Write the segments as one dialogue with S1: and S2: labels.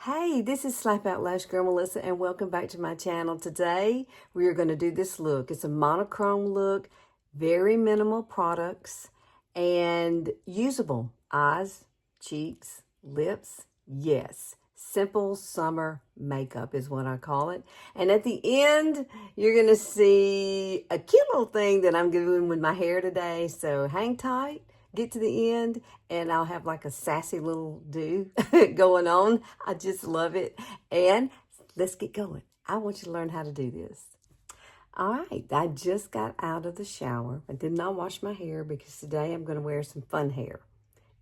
S1: Hey, this is Slap Out Lash Girl Melissa, and welcome back to my channel. Today, we are going to do this look. It's a monochrome look, very minimal products, and usable. Eyes, cheeks, lips, yes. Simple summer makeup is what I call it. And at the end, you're going to see a cute little thing that I'm doing with my hair today. So hang tight. Get to the end and I'll have like a sassy little do going on. I just love it. And let's get going. I want you to learn how to do this. All right, I just got out of the shower. I did not wash my hair because today I'm going to wear some fun hair.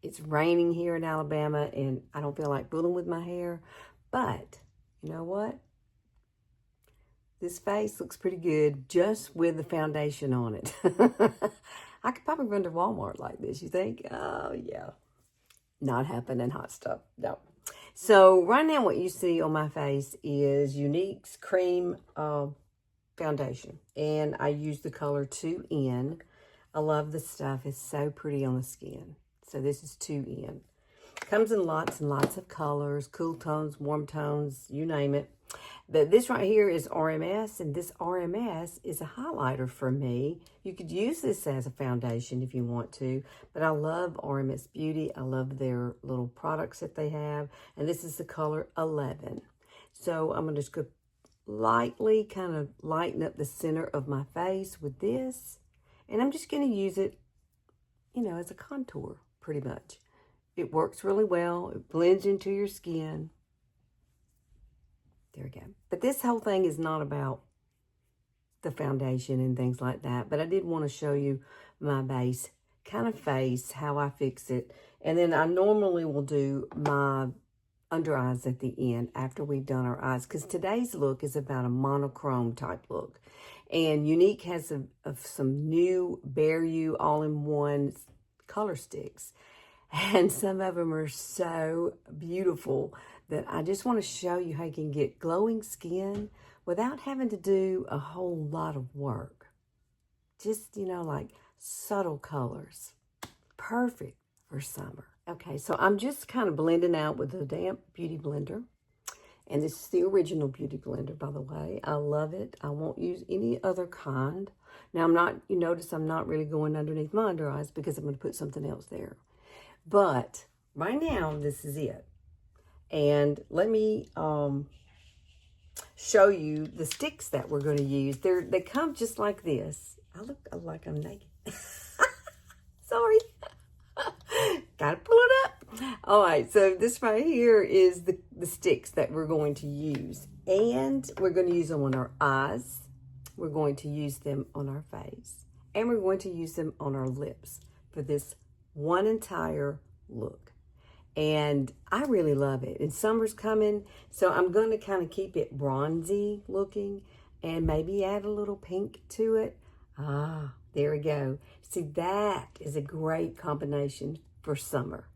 S1: It's raining here in Alabama and I don't feel like fooling with my hair. But you know what? This face looks pretty good just with the foundation on it. I could probably run to Walmart like this, you think? Oh, yeah. Not happening, hot stuff. No. So right now what you see on my face is Younique's cream foundation. And I use the color 2N. I love the stuff. It's so pretty on the skin. So this is 2N. Comes in lots and lots of colors, cool tones, warm tones, you name it. But this right here is RMS, and this RMS is a highlighter for me. You could use this as a foundation if you want to, but I love RMS Beauty. I love their little products that they have, and this is the color 11. So I'm going to just go lightly kind of lighten up the center of my face with this, and I'm just going to use it, you know, as a contour pretty much. It works really well. It blends into your skin. There we go. But this whole thing is not about the foundation and things like that. But I did want to show you my base kind of face, how I fix it. And then I normally will do my under eyes at the end after we've done our eyes. Because today's look is about a monochrome type look. And Younique has some new Bare You all-in-one color sticks. And some of them are so beautiful that I just want to show you how you can get glowing skin without having to do a whole lot of work. Just, you know, like subtle colors. Perfect for summer. Okay, so I'm just kind of blending out with a damp beauty blender. And this is the original beauty blender, by the way. I love it. I won't use any other kind. Now, you notice I'm not really going underneath my under eyes because I'm going to put something else there. But right now, this is it. And let me show you the sticks that we're going to use. They come just like this. I look like I'm naked. Sorry. Gotta pull it up. All right, so this right here is the sticks that we're going to use. And we're going to use them on our eyes. We're going to use them on our face. And we're going to use them on our lips for this one entire look. And I really love it. And summer's coming, so I'm going to kind of keep it bronzy looking and maybe add a little pink to it. Ah, there we go. See, that is a great combination for summer.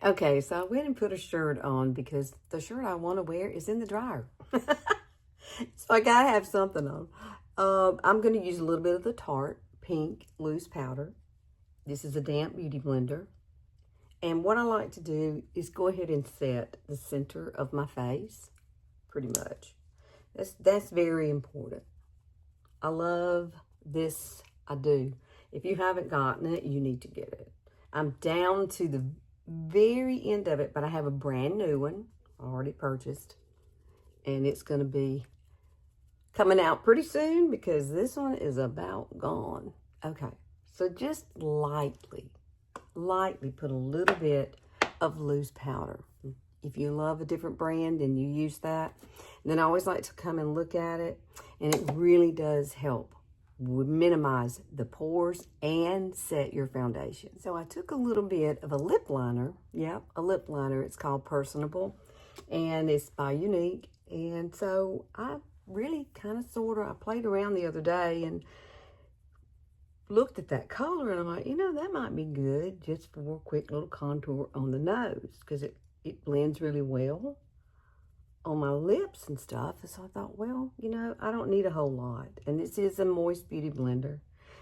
S1: Okay, so I went and put a shirt on because the shirt I want to wear is in the dryer. So I got to have something on. I'm going to use a little bit of the Tarte Pink Loose Powder. This is a damp beauty blender. And what I like to do is go ahead and set the center of my face, pretty much. That's very important. I love this, I do. If you haven't gotten it, you need to get it. I'm down to the very end of it, but I have a brand new one already purchased. And it's going to be coming out pretty soon because this one is about gone. Okay, so just lightly put a little bit of loose powder. If you love a different brand and you use that, and then I always like to come and look at it, and it really does help minimize the pores and set your foundation. So I took a little bit of a lip liner. Yep, a lip liner. It's called Personable, and it's by Younique. And so I really kind of I played around the other day and looked at that color, and I'm like, you know, that might be good just for a quick little contour on the nose because it blends really well on my lips and stuff. And so I thought, well, you know, I don't need a whole lot. And this is a moist beauty blender.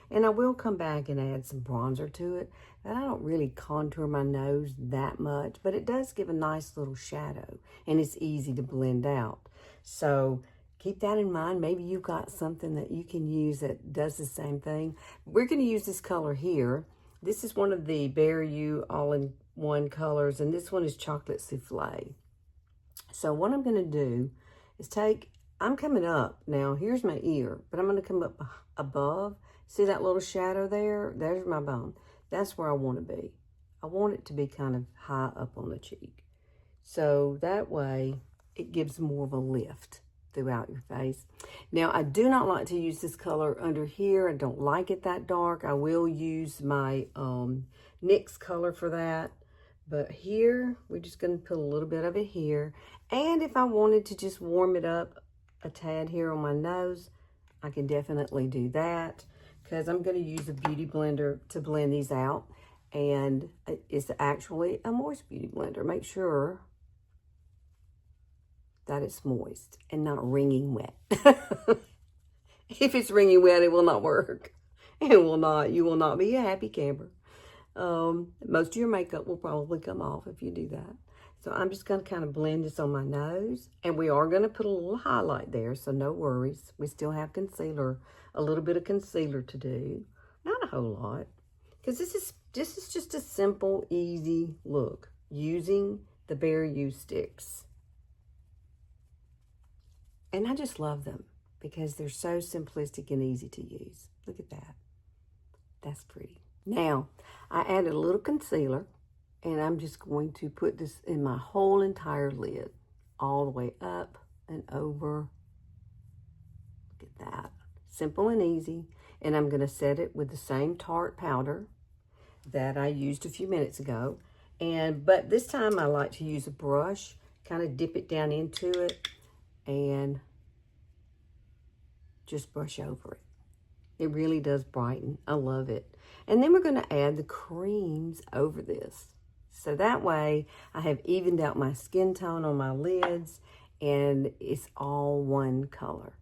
S1: And I will come back and add some bronzer to it. And I don't really contour my nose that much, but it does give a nice little shadow. And it's easy to blend out. So keep that in mind. Maybe you've got something that you can use that does the same thing. We're going to use this color here. This is one of the Berry You all-in-one colors, and this one is Chocolate Souffle. So what I'm going to do is I'm coming up. Now, here's my ear, but I'm going to come up above. See that little shadow there? There's my bone. That's where I want to be. I want it to be kind of high up on the cheek. So that way, it gives more of a lift throughout your face. Now, I do not like to use this color under here. I don't like it that dark. I will use my NYX color for that. But here, we're just going to put a little bit of it here. And if I wanted to just warm it up a tad here on my nose, I can definitely do that. Because I'm going to use a beauty blender to blend these out. And it's actually a moist beauty blender. Make sure that it's moist and not wringing wet. If it's wringing wet, it will not work. It will not. You will not be a happy camper. Most of your makeup will probably come off if you do that. So I'm just going to kind of blend this on my nose. And we are going to put a little highlight there, so no worries. We still have concealer, a little bit of concealer to do. Not a whole lot. Because this is just a simple, easy look using the Berry You sticks. And I just love them because they're so simplistic and easy to use. Look at that. That's pretty. Now, I added a little concealer, and I'm just going to put this in my whole entire lid, all the way up and over. Look at that. Simple and easy. And I'm going to set it with the same Tarte powder that I used a few minutes ago. But this time I like to use a brush, kind of dip it down into it, and just brush over it. It really does brighten. I love it. And then we're going to add the creams over this. So that way I have evened out my skin tone on my lids and it's all one color.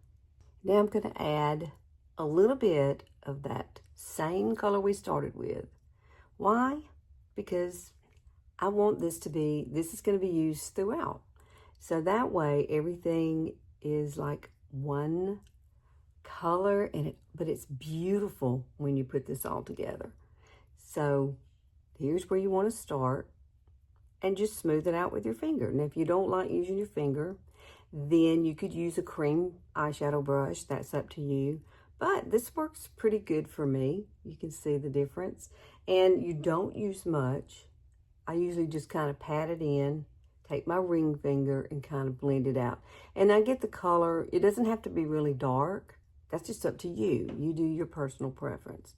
S1: Now I'm going to add a little bit of that same color we started with. Why? Because I want this is going to be used throughout. So that way everything is like one color, but it's beautiful when you put this all together. So here's where you want to start and just smooth it out with your finger. And if you don't like using your finger, then you could use a cream eyeshadow brush. That's up to you. But this works pretty good for me. You can see the difference. And you don't use much. I usually just kind of pat it in, take my ring finger and kind of blend it out. And I get the color. It doesn't have to be really dark. That's just up to you. You do your personal preference.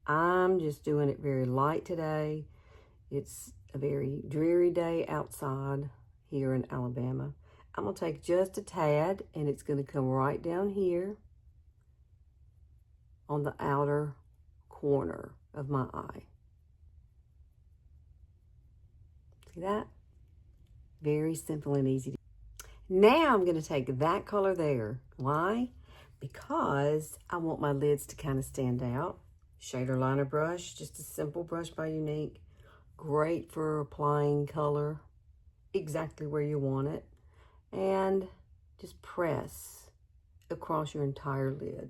S1: I'm just doing it very light today. It's a very dreary day outside here in Alabama. I'm going to take just a tad, and it's going to come right down here on the outer corner of my eye. See that? Very simple and easy. Now I'm going to take that color there. Why? Because I want my lids to kind of stand out. Shader liner brush, just a simple brush by Younique. Great for applying color exactly where you want it. And just press across your entire lid.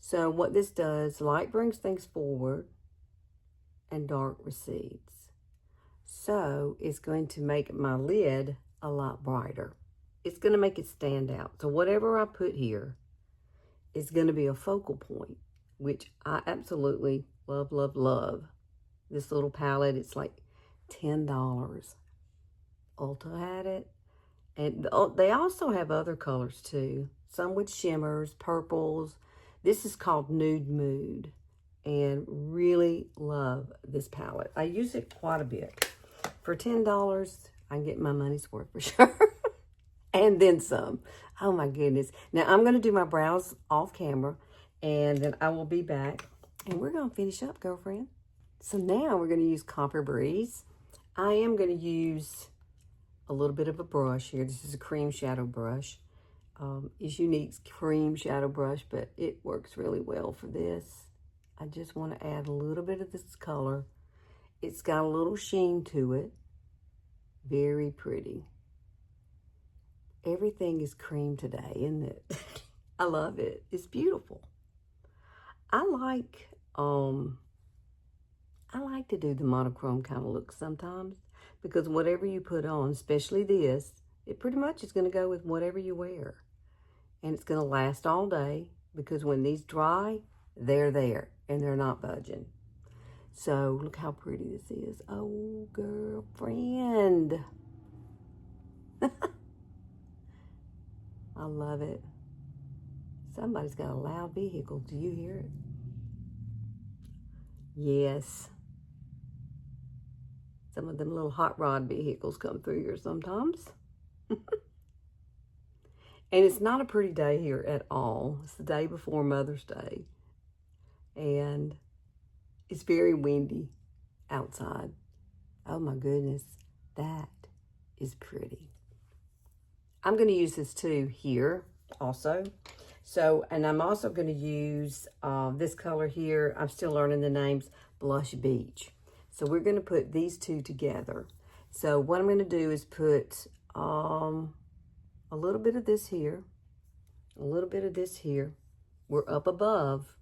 S1: So what this does, light brings things forward and dark recedes. So it's going to make my lid a lot brighter. It's going to make it stand out. So whatever I put here is going to be a focal point, which I absolutely love, love, love. This little palette, it's like $10. Ulta had it. And they also have other colors too. Some with shimmers, purples. This is called Nude Mood. And really love this palette. I use it quite a bit. For $10, I can get my money's worth for sure. And then some. Oh my goodness. Now I'm going to do my brows off camera. And then I will be back. And we're going to finish up, girlfriend. So now we're going to use Copper Breeze. I am going to use a little bit of a brush here. This is a cream shadow brush. It's Younique's cream shadow brush, but it works really well for this. I just want to add a little bit of this color. It's got a little sheen to it. Very pretty. Everything is cream today, isn't it? I love it. It's beautiful. I like to do the monochrome kind of look sometimes, because whatever you put on, especially this, it pretty much is going to go with whatever you wear. And it's going to last all day, because when these dry, they're there and they're not budging. So look how pretty this is. Oh, girlfriend. I love it. Somebody's got a loud vehicle. Do you hear it? Yes. Some of them little hot rod vehicles come through here sometimes. And it's not a pretty day here at all. It's the day before Mother's Day. And it's very windy outside. Oh my goodness, that is pretty. I'm going to use this too here also. So, and I'm also going to use this color here. I'm still learning the names, Blush Beach. So we're going to put these two together. So what I'm going to do is put a little bit of this here, a little bit of this here. We're up above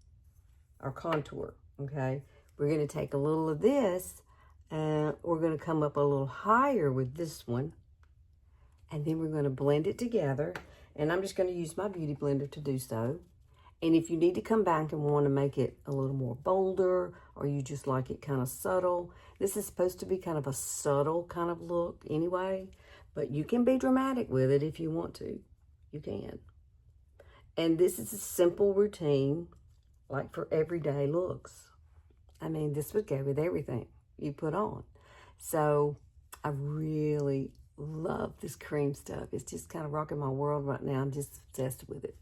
S1: our contour, okay? We're going to take a little of this, and we're going to come up a little higher with this one, and then we're going to blend it together. And I'm just going to use my beauty blender to do so. And if you need to come back and want to make it a little more bolder, or you just like it kind of subtle, this is supposed to be kind of a subtle kind of look anyway, but you can be dramatic with it if you want to. You can. And this is a simple routine, like for everyday looks. I mean, this would go with everything you put on. So I really love this cream stuff. It's just kind of rocking my world right now. I'm just obsessed with it.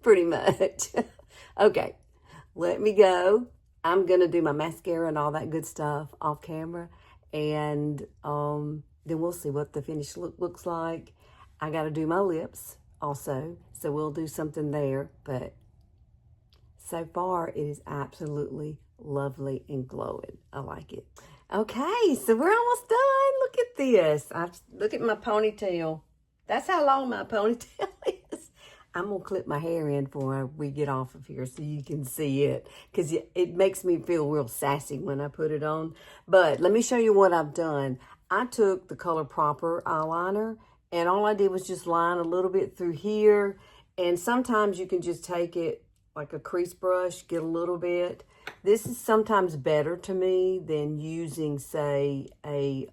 S1: Pretty much. Okay, let me go. I'm going to do my mascara and all that good stuff off camera. And then we'll see what the finished look looks like. I got to do my lips also. So we'll do something there. But so far, it is absolutely lovely and glowing. I like it. Okay, so we're almost done. Look at this. Look at my ponytail. That's how long my ponytail is. I'm going to clip my hair in before we get off of here so you can see it, because it makes me feel real sassy when I put it on. But let me show you what I've done. I took the Color Proper eyeliner, and all I did was just line a little bit through here. And sometimes you can just take it like a crease brush, get a little bit. This is sometimes better to me than using, say, a,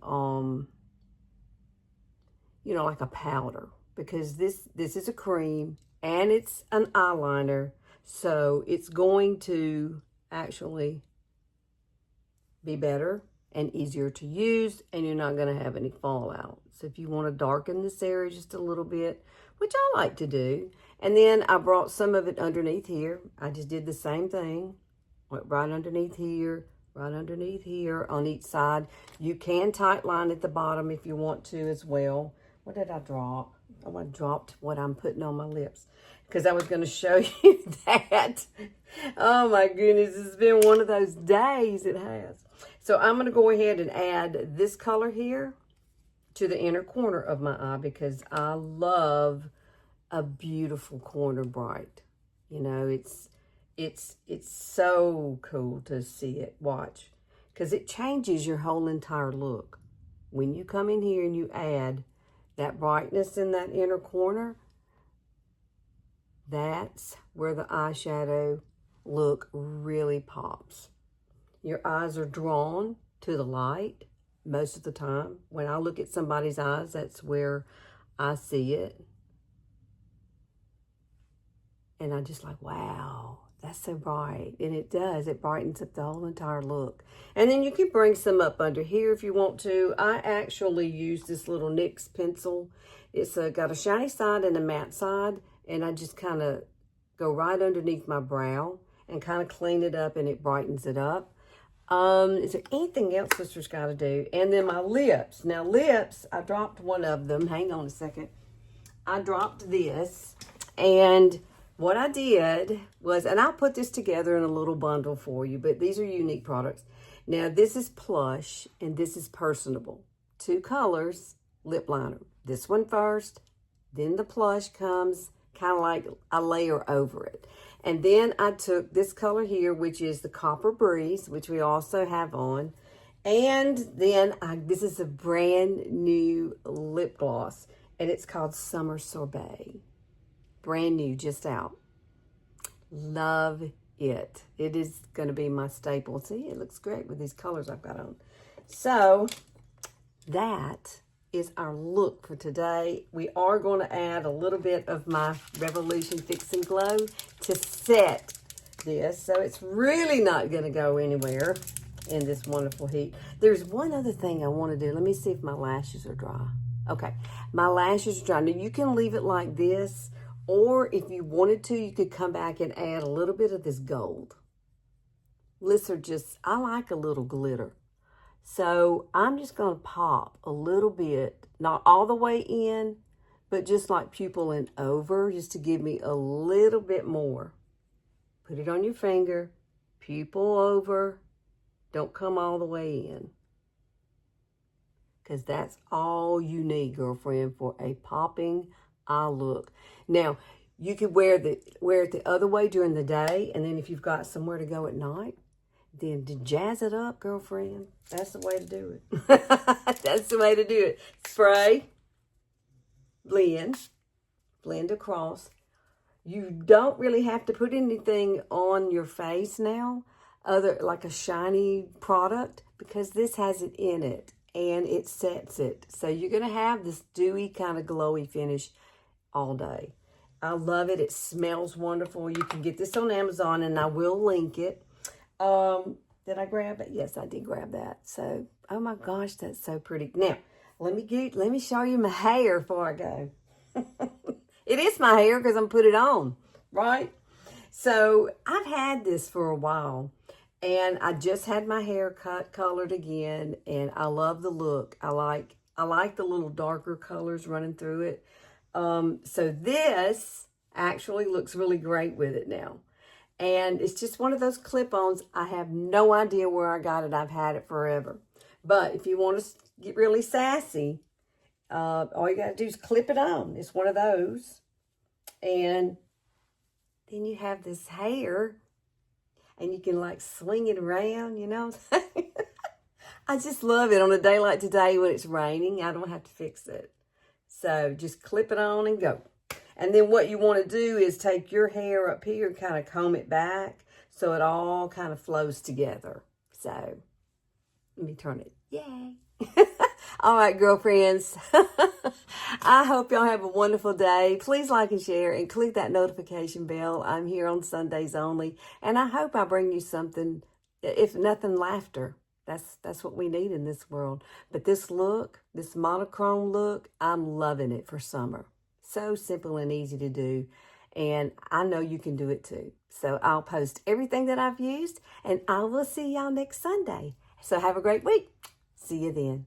S1: like a powder, because this is a cream and it's an eyeliner, so it's going to actually be better and easier to use, and you're not going to have any fallout. So if you want to darken this area just a little bit, which I like to do, and then I brought some of it underneath here. I just did the same thing. Went right underneath here on each side. You can tight line at the bottom if you want to as well. What did I drop? Oh, I dropped what I'm putting on my lips, because I was going to show you that. Oh my goodness, it's been one of those days. It has. So I'm going to go ahead and add this color here to the inner corner of my eye, because I love a beautiful corner bright. You know, it's so cool to see it. Watch, because it changes your whole entire look. When you come in here and you add that brightness in that inner corner, that's where the eyeshadow look really pops. Your eyes are drawn to the light most of the time. When I look at somebody's eyes, that's where I see it. And I'm just like, wow, that's so bright. And it does. It brightens up the whole entire look. And then you can bring some up under here if you want to. I actually use this little NYX pencil. It's got a shiny side and a matte side. And I just kind of go right underneath my brow and kind of clean it up, and it brightens it up. Is there anything else sister's got to do? And then my lips. Now lips, I dropped one of them. Hang on a second. I dropped this. And what I did was, and I'll put this together in a little bundle for you, but these are Younique products. Now, this is Plush, and this is Personable. 2 colors, lip liner. This one first, then the Plush comes kind of like a layer over it. And then I took this color here, which is the Copper Breeze, which we also have on. And then this is a brand new lip gloss, and it's called Summer Sorbet. Brand new, just out. Love it. It is going to be my staple. See, it looks great with these colors I've got on. So that is our look for today. We are going to add a little bit of my Revolution Fix and Glow to set this. So it's really not going to go anywhere in this wonderful heat. There's one other thing I want to do. Let me see if my lashes are dry. Okay, my lashes are dry. Now you can leave it like this, or if you wanted to, you could come back and add a little bit of this gold. Lips are just, I like a little glitter. So I'm just going to pop a little bit, not all the way in, but just like pupil and over, just to give me a little bit more. Put it on your finger, pupil over, don't come all the way in. Because that's all you need, girlfriend, for a popping eye look. Now, you could wear it the other way during the day, and then if you've got somewhere to go at night, then to jazz it up, girlfriend, that's the way to do it. That's the way to do it. Spray, blend across. You don't really have to put anything on your face now, other like a shiny product, because this has it in it and it sets it. So you're going to have this dewy kind of glowy finish all day. I love it. It smells wonderful. You can get this on Amazon, and I will link it. Did I grab it? Yes, I did grab that. So, oh my gosh, that's so pretty. Now, let me show you my hair before I go. It is my hair because I'm put it on, right? So, I've had this for a while, and I just had my hair colored again, and I love the look. I like the little darker colors running through it. So this actually looks really great with it now. And it's just one of those clip-ons. I have no idea where I got it. I've had it forever. But if you want to get really sassy, all you got to do is clip it on. It's one of those. And then you have this hair, and you can like swing it around, you know. I just love it on a day like today when it's raining. I don't have to fix it. So just clip it on and go. And then what you want to do is take your hair up here and kind of comb it back so it all kind of flows together. So let me turn it. Yay. All right, girlfriends. I hope y'all have a wonderful day. Please like and share and click that notification bell. I'm here on Sundays only. And I hope I bring you something, if nothing, laughter. That's what we need in this world. But this look, this monochrome look, I'm loving it for summer. So simple and easy to do. And I know you can do it too. So I'll post everything that I've used, and I will see y'all next Sunday. So have a great week. See you then.